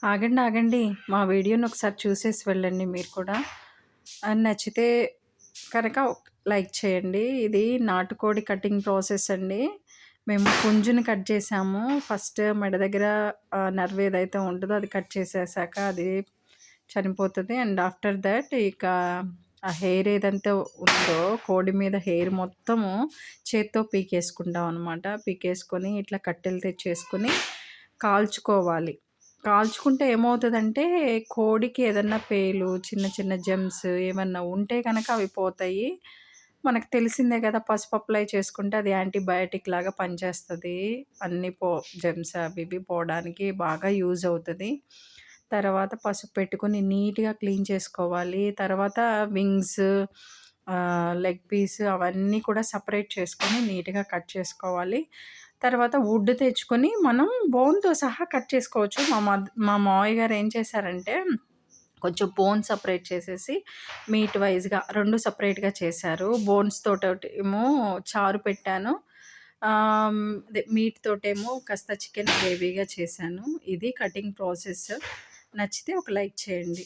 ఆగండి. ఆగండి. మా వీడియోని ఒకసారి చూసేసి వెళ్ళండి మీరు కూడా. నచ్చితే కనుక లైక్ చేయండి. ఇది నాటుకోడి కటింగ్ ప్రాసెస్ అండి. మేము పుంజుని కట్ చేసాము. ఫస్ట్ మెడ దగ్గర నర్వ్ ఏదైతే ఉంటదో అది కట్ చేసేసాక అది చనిపోతది. అండ్ ఆఫ్టర్ థాట్ ఇక ఆ హెయిర్ ఏదంతే ఉందో కోడి మీద హెయిర్ మొత్తము చేత్తో పీకేసుకుంటామనమాట. పీకేసుకొని ఇట్లా కట్టెలు తెచ్చేసుకొని కాల్చుకోవాలి. కాల్చుకుంటే ఏమవుతదంటే, కోడికి ఏదన్నా పేలు, చిన్న చిన్న జెర్మ్స్ ఏమన్నా ఉంటే గనక అవి పోతాయి. మనకు తెలిసిందే గదా! పసుపు అప్లై చేసుకుంటే అది యాంటీబయాటిక్ లాగా పనిచేస్తది. అన్నీ జెర్మ్స్ అవి ఇవి పోవడానికి బాగా యూజ్ అవుతది. తర్వాత పసుపు పెట్టుకొని నీట్‌గా క్లీన్ చేసుకోవాలి. తర్వాత వింగ్స్, లెగ్ పీస్ అవన్నీ కూడా సెపరేట్ చేసుకొని నీట్‌గా కట్ చేసుకోవాలి. తర్వాత వుడ్ తెచ్చుకొని మనం బోన్‌తో సహా కట్ చేసుకోవచ్చు. మా మావయ్య గారు ఏం చేశారంటే, కొంచెం బోన్ సెపరేట్ చేసేసి మీట్ వైస్‌గా 2 సెపరేట్‌గా చేశారు. బోన్స్ తోటేమో చారు పెట్టాను. అదే మీట్ తోటేమో కాస్త చికెన్ గ్రేవీగా చేశాను. ఇది కటింగ్ ప్రాసెస్. నచ్చితే ఒక లైక్ చేయండి.